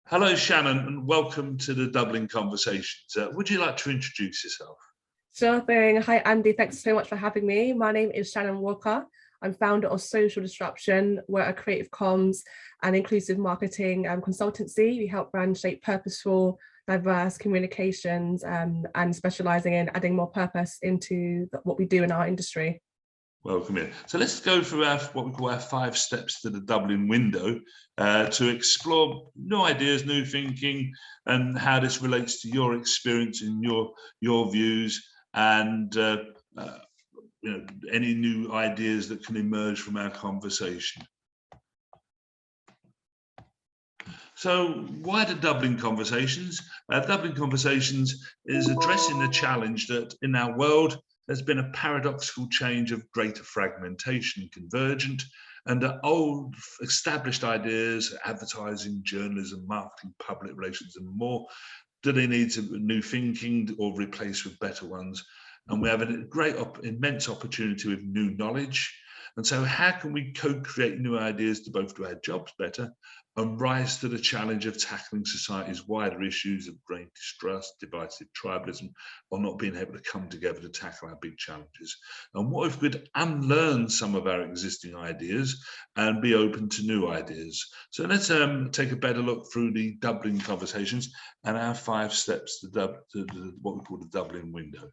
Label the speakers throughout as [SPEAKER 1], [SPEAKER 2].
[SPEAKER 1] Hello, Shannon, and welcome to the Dublin Conversations. Would you like to introduce yourself?
[SPEAKER 2] Sure thing. Hi, Andy. Thanks so much for having me. My name is Shannon Walker. I'm founder of Social Disruption. We're a creative comms and inclusive marketing consultancy. We help brands shape purposeful, diverse communications and specializing in adding more purpose into what we do in our industry.
[SPEAKER 1] Welcome in. So let's go through what we call our 5 steps to the Dublin window to explore new ideas, new thinking, and how this relates to your experience and your views, and any new ideas that can emerge from our conversation. So why the Dublin Conversations? Dublin Conversations is addressing the challenge that in our world there's been a paradoxical change of greater fragmentation, convergent, and the old established ideas, advertising, journalism, marketing, public relations, and more, do they need new thinking or replace with better ones? And we have a great, immense opportunity with new knowledge. And so how can we co-create new ideas to both do our jobs better and rise to the challenge of tackling society's wider issues of great distrust, divisive tribalism, or not being able to come together to tackle our big challenges? And what if we could unlearn some of our existing ideas and be open to new ideas? So let's take a better look through the Dublin Conversations and our 5 steps to what we call the Dublin window.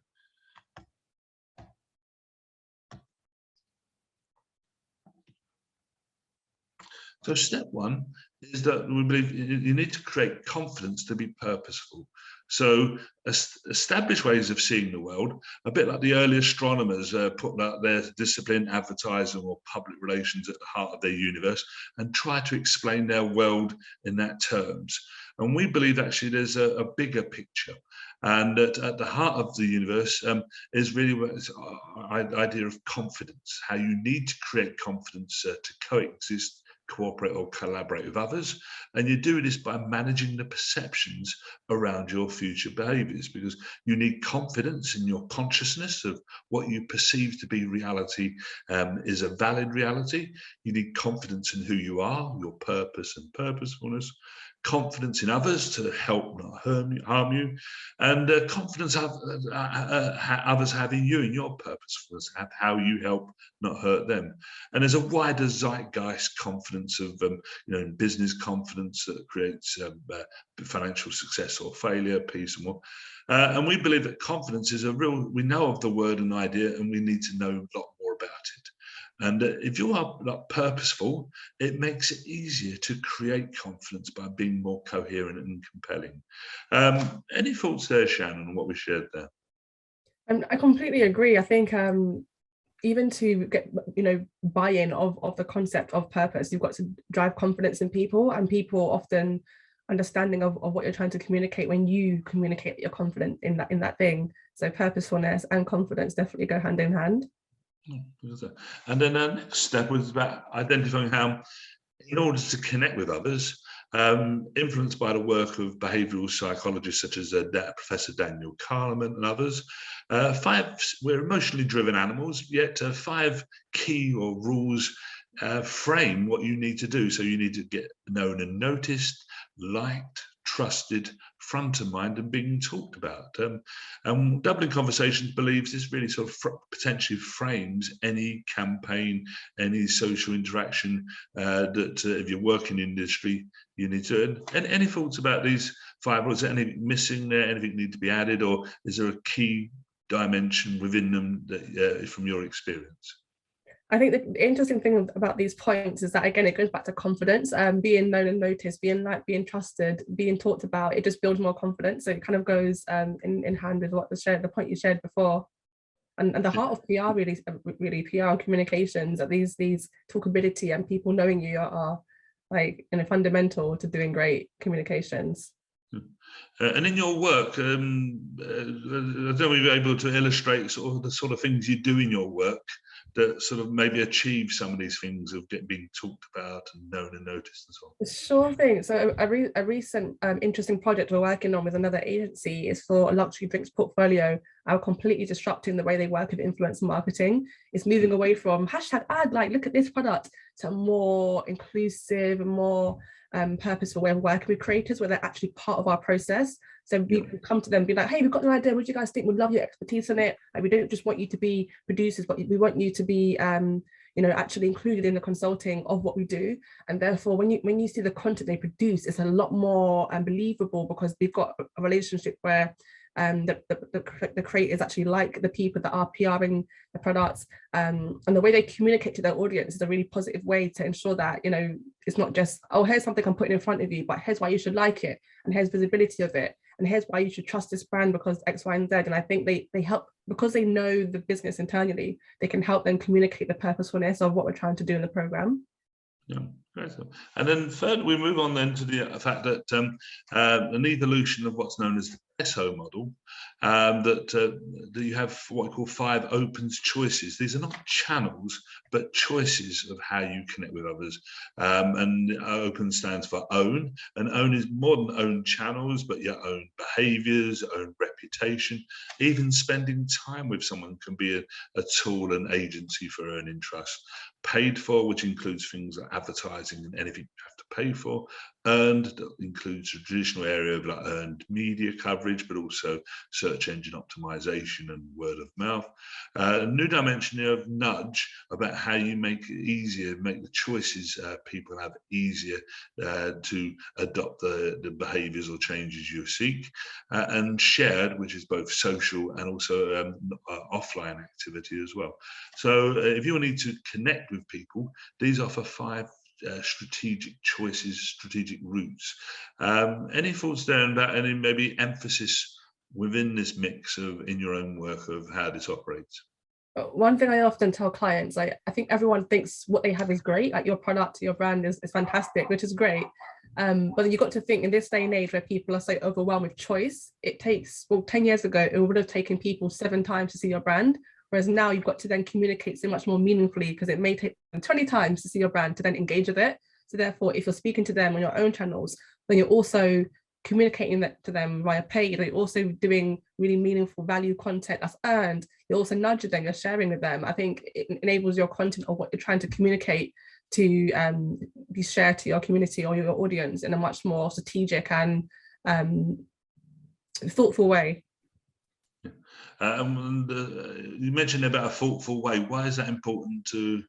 [SPEAKER 1] So step 1 is that we believe you need to create confidence to be purposeful. So establish ways of seeing the world, a bit like the early astronomers put out their discipline, advertising or public relations at the heart of their universe and try to explain their world in that terms. And we believe actually there's a bigger picture, and that at the heart of the universe is really the idea of confidence, how you need to create confidence to coexist, cooperate or collaborate with others. And you do this by managing the perceptions around your future behaviors, because you need confidence in your consciousness of what you perceive to be reality is a valid reality. You need confidence in who you are, your purpose and purposefulness, confidence in others to help not harm you, and confidence others have in you and your purposefulness, how you help not hurt them. And there's a wider zeitgeist confidence of in business confidence that creates financial success or failure, peace and more. And we believe that confidence is we know of the word and idea, and we need to know a lot more about it. And if you are purposeful, it makes it easier to create confidence by being more coherent and compelling. Any thoughts there, Shannon, on what we shared there?
[SPEAKER 2] I completely agree. I think even to get buy-in of the concept of purpose, you've got to drive confidence in people, and people often understanding of what you're trying to communicate when you communicate that you're confident in that thing. So purposefulness and confidence definitely go hand in hand.
[SPEAKER 1] And then our next step was about identifying how, in order to connect with others, influenced by the work of behavioural psychologists such as Professor Daniel Kahneman and others, we're emotionally driven animals, yet 5 key or rules frame what you need to do. So you need to get known and noticed, liked, trusted, front of mind, and being talked about. And Dublin Conversations believes this really sort of potentially frames any campaign, any social interaction that if you work in industry, you need to. And any thoughts about these 5? Was there anything missing there? Anything need to be added, or is there a key dimension within them that, from your experience?
[SPEAKER 2] I think the interesting thing about these points is that, again, it goes back to confidence, being known and noticed, being liked, being trusted, being talked about. It just builds more confidence. So it kind of goes in hand with what the point you shared before. And the heart of PR really PR and communications, that these talkability and people knowing you are like fundamental to doing great communications.
[SPEAKER 1] And in your work, I don't know if you're able to illustrate sort of the sort of things you do in your work that sort of maybe achieve some of these things of being talked about and known and noticed and so on.
[SPEAKER 2] Sure thing. So a recent interesting project we're working on with another agency is for a luxury drinks portfolio. Are completely disrupting the way they work with influencer marketing. It's moving away from hashtag ad, like look at this product, to a more inclusive and more purposeful way of working with creators, where they're actually part of our process. So we can come to them and be like, hey, we've got an idea, what do you guys think? We'd love your expertise on it. Like, we don't just want you to be producers, but we want you to be actually included in the consulting of what we do. And therefore, when you see the content they produce, it's a lot more believable, because we've got a relationship where the creators actually like the people that are PRing the products, and the way they communicate to their audience is a really positive way to ensure that, it's not just, oh, here's something I'm putting in front of you, but here's why you should like it, and here's visibility of it, and here's why you should trust this brand because X, Y, and Z. And I think they help, because they know the business internally, they can help them communicate the purposefulness of what we're trying to do in the program.
[SPEAKER 1] Yeah, great stuff. And then third, we move on then to the fact that an evolution of what's known as the SO model, that you have what I call 5 opens choices. These are not channels, but choices of how you connect with others. And open stands for own, and own is more than own channels, but your own behaviors, own reputation. Even spending time with someone can be a tool and agency for earning trust. Paid for, which includes things like advertising and anything you have to pay for. Earned, that includes the traditional area of like earned media coverage, but also search engine optimization and word of mouth. A new dimension here of nudge, about how you make it easier, make the choices people have easier to adopt the behaviors or changes you seek. And shared, which is both social and also offline activity as well. So if you need to connect with people, these offer 5 strategic choices, strategic routes. Any thoughts there about any maybe emphasis within this mix of in your own work of how this operates?
[SPEAKER 2] One thing I often tell clients, I think everyone thinks what they have is great, like your product, your brand is fantastic, which is great. But you've got to think, in this day and age where people are so overwhelmed with choice, it takes, well, 10 years ago, it would have taken people 7 times to see your brand. Whereas now you've got to then communicate so much more meaningfully, because it may take 20 times to see your brand to then engage with it. So therefore, if you're speaking to them on your own channels, then you're also communicating that to them via paid, or you're also doing really meaningful value content that's earned. You're also nudging them, you're sharing with them. I think it enables your content or what you're trying to communicate to be shared to your community or your audience in a much more strategic and thoughtful way.
[SPEAKER 1] You mentioned about a thoughtful way. Why is that important to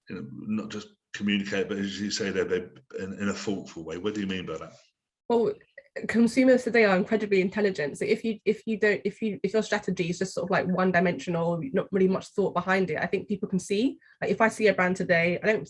[SPEAKER 1] not just communicate, but as you say there, in a thoughtful way? What do you mean by that?
[SPEAKER 2] Well, consumers today are incredibly intelligent. So if your strategy is just sort of like one dimensional, not really much thought behind it, I think people can see. Like, if I see a brand today, I don't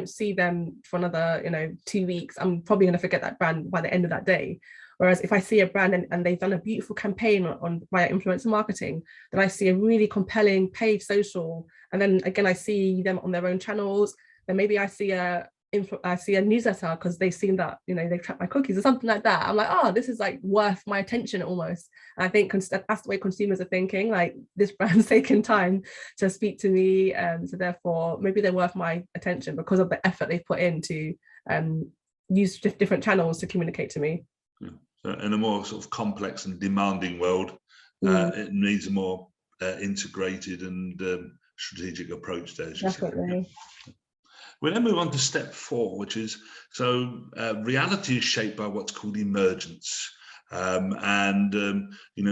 [SPEAKER 2] see them for another 2 weeks, I'm probably going to forget that brand by the end of that day. Whereas if I see a brand and they've done a beautiful campaign on via influencer marketing, then I see a really compelling paid social, and then again I see them on their own channels, then maybe I see a newsletter because they've seen that they've tracked my cookies or something like that. I'm like, oh, this is like worth my attention almost. And I think that's the way consumers are thinking, like, this brand's taken time to speak to me, so therefore maybe they're worth my attention because of the effort they've put in to use different channels to communicate to me.
[SPEAKER 1] Yeah. So in a more sort of complex and demanding world, it needs a more integrated and strategic approach there.
[SPEAKER 2] Definitely.
[SPEAKER 1] We then move on to step 4, which is, reality is shaped by what's called emergence, and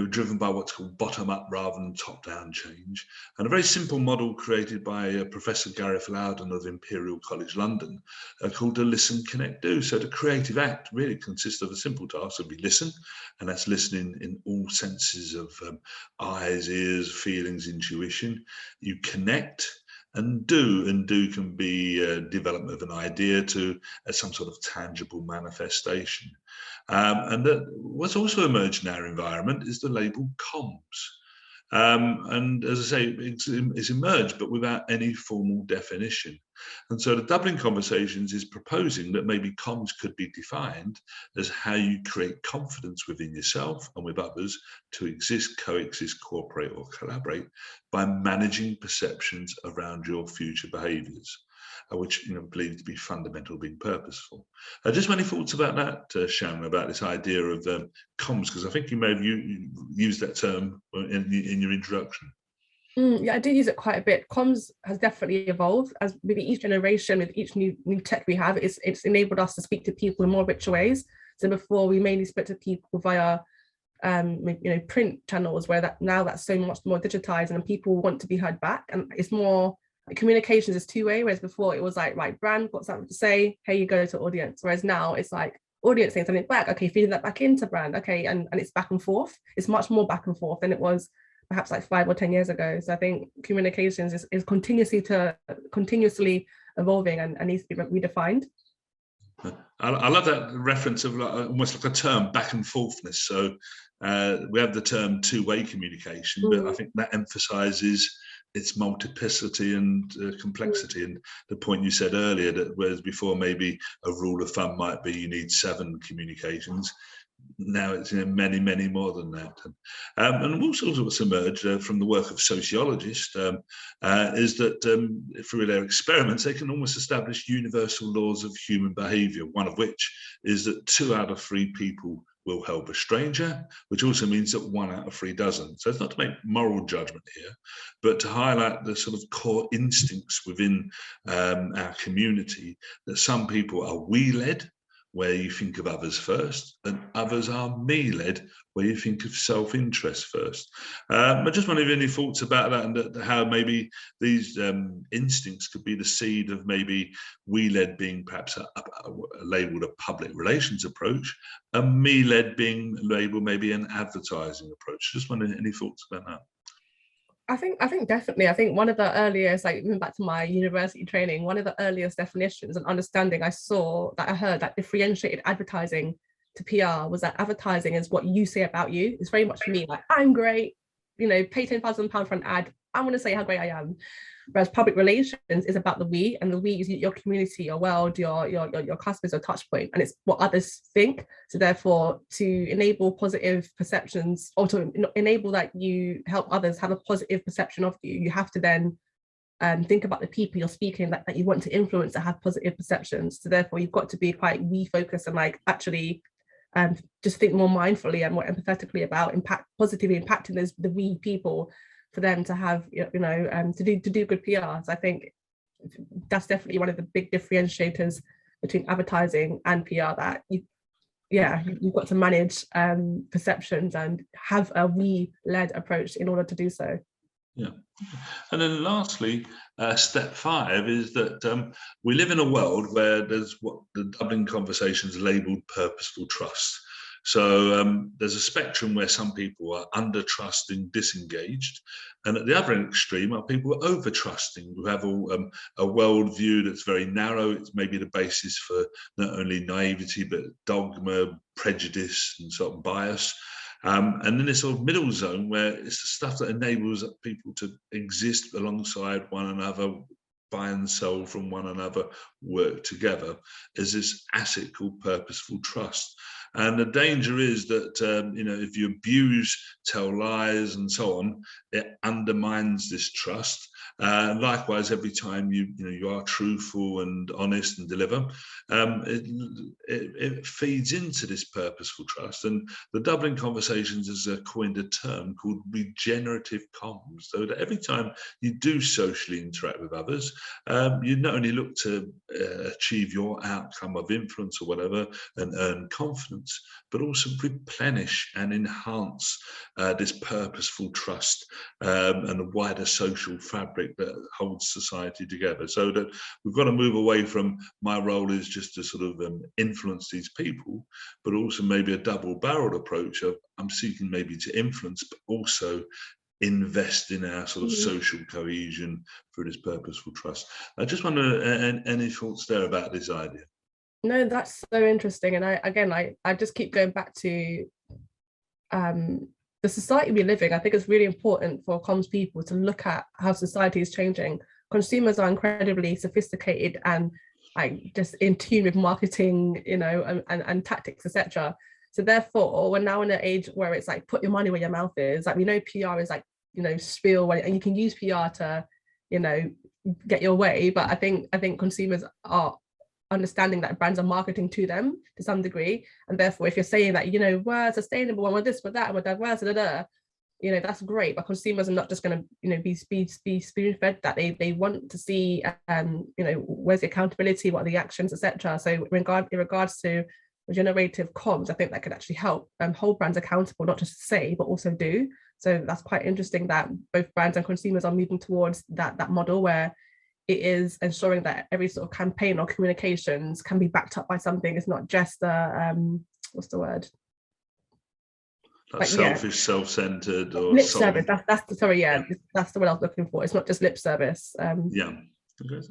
[SPEAKER 1] driven by what's called bottom-up rather than top-down change. And a very simple model created by Professor Gareth Loudon of Imperial College London, called the Listen, Connect, Do. So the creative act really consists of a simple task of listen, and that's listening in all senses of eyes, ears, feelings, intuition. You connect, and do can be development of an idea to some sort of tangible manifestation. And what's also emerged in our environment is the label comms. And as I say, it's emerged, but without any formal definition. And so the Dublin Conversations is proposing that maybe comms could be defined as how you create confidence within yourself and with others to exist, coexist, cooperate, or collaborate by managing perceptions around your future behaviours, which believed to be fundamental, being purposeful. Just many thoughts about that, Shannon, about this idea of comms, because I think you may have used that term in your introduction.
[SPEAKER 2] Yeah, I do use it quite a bit. Comms has definitely evolved as with each generation, with each new tech we have. It's enabled us to speak to people in more richer ways. So before we mainly spoke to people via print channels, where that now that's so much more digitized and people want to be heard back, and it's more like communications is two-way, whereas before it was like, right, brand got something to say, here you go to audience, whereas now it's like audience saying something back, okay, feeding that back into brand, okay, and it's back and forth. It's much more back and forth than it was perhaps like 5 or 10 years ago. So I think communications is continuously evolving and needs to be redefined.
[SPEAKER 1] I love that reference of almost like a term, back and forthness. So we have the term two-way communication, but I think that emphasizes its multiplicity and complexity. And the point you said earlier, that whereas before maybe a rule of thumb might be you need 7 communications, now it's many more than that. And also what's emerged from the work of sociologists is that through their experiments they can almost establish universal laws of human behaviour, one of which is that 2 out of 3 people will help a stranger, which also means that 1 out of 3 doesn't. So it's not to make moral judgment here, but to highlight the sort of core instincts within our community, that some people are we-led, where you think of others first, and others are me-led, where you think of self-interest first. I just wonder if any thoughts about that, and how maybe these instincts could be the seed of maybe we-led being perhaps labelled a public relations approach, and me-led being labelled maybe an advertising approach. Just wondering any thoughts about that.
[SPEAKER 2] I think definitely. I think one of the earliest, like even back to my university training, one of the earliest definitions and understanding I heard that differentiated advertising to PR was that advertising is what you say about you. It's very much me, like I'm great, pay £10,000 for an ad. I'm going to say how great I am. Whereas public relations is about the we, and the we is your community, your world, your customers, your touch point, and it's what others think. So therefore, to enable positive perceptions, or to enable that you help others have a positive perception of you, you have to then think about the people you're speaking that you want to influence to have positive perceptions. So therefore, you've got to be quite we focused and like actually just think more mindfully and more empathetically about positively impacting the we people, for them to have, to do good PR. So I think that's definitely one of the big differentiators between advertising and PR, that you've got to manage perceptions and have a we-led approach in order to do so.
[SPEAKER 1] Yeah. And then lastly, step 5 is that we live in a world where there's what the Dublin conversations labelled purposeful trust. So there's a spectrum where some people are under-trusting, disengaged, and at the other extreme are people who are over-trusting, who have a worldview that's very narrow. It's maybe the basis for not only naivety, but dogma, prejudice, and sort of bias. And then this sort of middle zone where it's the stuff that enables people to exist alongside one another, buy and sell from one another, work together, is this asset called purposeful trust. And the danger is that if you abuse, tell lies, and so on, it undermines this trust. Likewise, every time you are truthful and honest and deliver, it feeds into this purposeful trust. And the Dublin Conversations has coined a term called regenerative comms. So that every time you do socially interact with others, you not only look to achieve your outcome of influence or whatever and earn confidence, but also replenish and enhance this purposeful trust and the wider social fabric that holds society together. So that we've got to move away from my role is just to sort of influence these people, but also maybe a double-barreled approach of I'm seeking maybe to influence, but also invest in our sort of social cohesion through this purposeful trust. I just wonder any thoughts there about this idea?
[SPEAKER 2] No, that's so interesting. And I just keep going back to the society we live in. I think it's really important for comms people to look at how society is changing. Consumers are incredibly sophisticated and like just in tune with marketing, and tactics, etc. So therefore, we're now in an age where it's like put your money where your mouth is. Like we know PR is like spiel, and you can use PR to get your way. But I think consumers are understanding that brands are marketing to them to some degree, and therefore if you're saying that we're sustainable and we're this, we're that, and we're diverse, that's great, but consumers are not just going to, be spoon fed that. They want to see, where's the accountability, what are the actions, etc. So in regards to regenerative comms, I think that could actually help hold brands accountable, not just say, but also do. So that's quite interesting that both brands and consumers are moving towards that model where it is ensuring that every sort of campaign or communications can be backed up by something. It's not just what's the word?
[SPEAKER 1] Like selfish, self-centered, or
[SPEAKER 2] lip service. That's the that's the word I was looking for. It's not just lip service.
[SPEAKER 1] Yeah. Okay,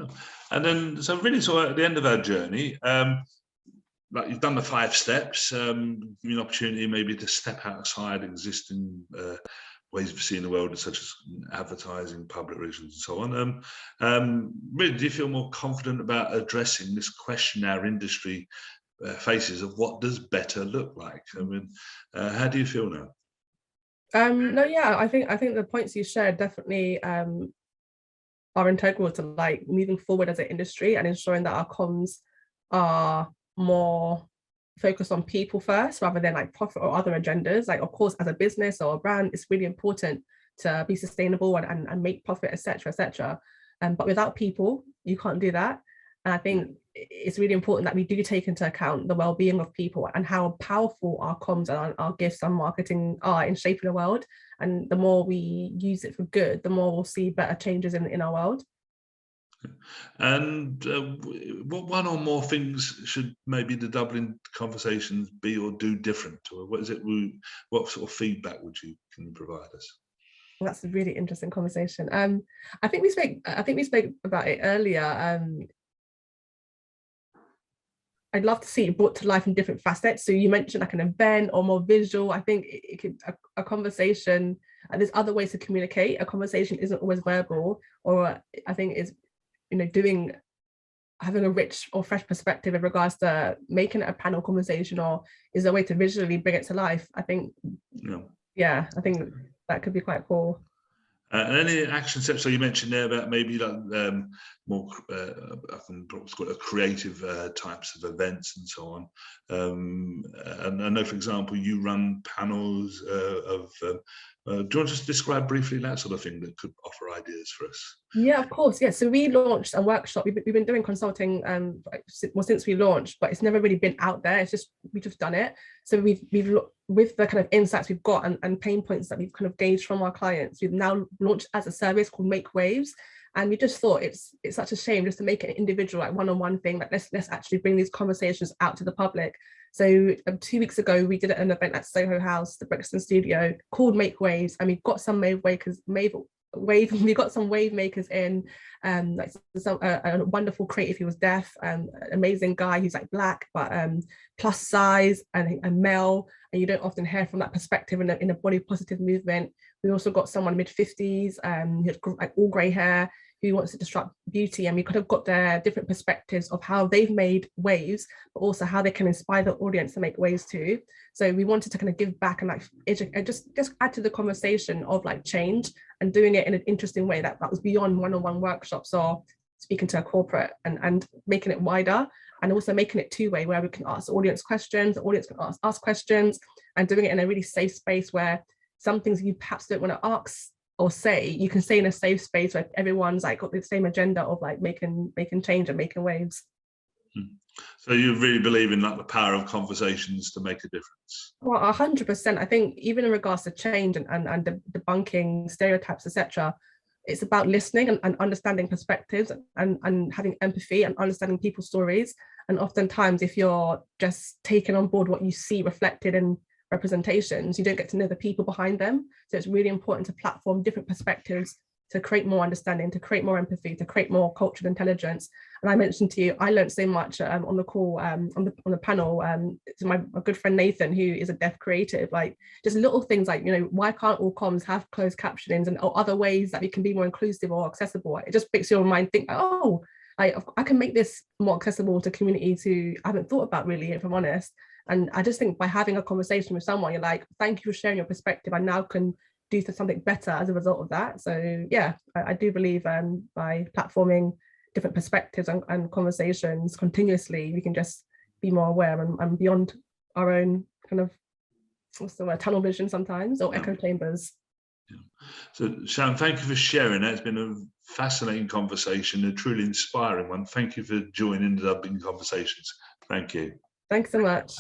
[SPEAKER 1] and then really, so at the end of our journey, like you've done the 5 steps, give you an opportunity maybe to step outside existing ways of seeing the world, such as advertising, public relations, and so on. Really, do you feel more confident about addressing this question our industry faces of what does better look like? I mean, how do you feel now?
[SPEAKER 2] No, yeah, I think the points you shared definitely are integral to like moving forward as an industry and ensuring that our comms are more focused on people first rather than like profit or other agendas. Like, of course, as a business or a brand, it's really important to be sustainable and make profit, etc., etc. But without people, you can't do that. And I think it's really important that we do take into account the well-being of people and how powerful our comms and our gifts and marketing are in shaping the world. And the more we use it for good, the more we'll see better changes in our world.
[SPEAKER 1] And what one or more things should maybe the Dublin conversations be or do different? Or what is it? What sort of feedback can you provide us?
[SPEAKER 2] Well, that's a really interesting conversation. I think we spoke about it earlier. I'd love to see it brought to life in different facets. So you mentioned like an event or more visual. I think it could a conversation. There's other ways to communicate. A conversation isn't always verbal, or I think is having a rich or fresh perspective in regards to making it a panel conversation, or is there a way to visually bring it to life? I think, I think that could be quite cool.
[SPEAKER 1] And any action steps? So you mentioned there about maybe like more, I can call it creative types of events and so on. And I know, for example, you run panels of. Do you want to just describe briefly that sort of thing that could offer ideas for us?
[SPEAKER 2] Yeah, of course. Yeah, so we launched a workshop. We've been doing consulting since we launched, but it's never really been out there. It's just we've just done it. So we've with the kind of insights we've got and pain points that we've kind of gauged from our clients, we've now launched as a service called Make Waves. And we just thought it's such a shame just to make it an individual, like one-on-one thing. Like let's actually bring these conversations out to the public. So 2 weeks ago, we did an event at Soho House, the Brixton Studio, called Make Waves, and we got some we got some wave makers in, like a wonderful creative. He was deaf, an amazing guy who's like Black but plus size and male, and you don't often hear from that perspective in a body positive movement. We also got someone mid-50s who had like all grey hair, who wants to disrupt beauty, and we kind of got their different perspectives of how they've made waves, but also how they can inspire the audience to make waves too. So we wanted to kind of give back and like just add to the conversation of like change and doing it in an interesting way that was beyond one-on-one workshops or speaking to a corporate, and making it wider, and also making it two-way where we can ask the audience questions, the audience can ask us questions, and doing it in a really safe space where some things you perhaps don't want to ask or say, you can say in a safe space where everyone's like got the same agenda of like making change and making waves.
[SPEAKER 1] So you really believe in like the power of conversations to make a difference?
[SPEAKER 2] Well, 100%. I think even in regards to change and debunking stereotypes, etc., it's about listening and understanding perspectives and having empathy and understanding people's stories. And oftentimes, if you're just taking on board what you see reflected in representations, you don't get to know the people behind them. So it's really important to platform different perspectives to create more understanding, to create more empathy, to create more cultural intelligence. And I mentioned to you, I learned so much on the call, on the panel. It's my good friend Nathan, who is a deaf creative, like just little things like, why can't all comms have closed captionings and other ways that we can be more inclusive or accessible? It just makes your mind think, oh, I can make this more accessible to communities who I haven't thought about really, if I'm honest. And I just think by having a conversation with someone, you're like, thank you for sharing your perspective. I now can do something better as a result of that. So yeah, I do believe by platforming different perspectives and conversations continuously, we can just be more aware and beyond our own kind of, what's the word, tunnel vision sometimes, or echo chambers.
[SPEAKER 1] So, Shannon, thank you for sharing that. It's been a fascinating conversation, a truly inspiring one. Thank you for joining the Dublin Conversations. Thank you.
[SPEAKER 2] Thanks so much.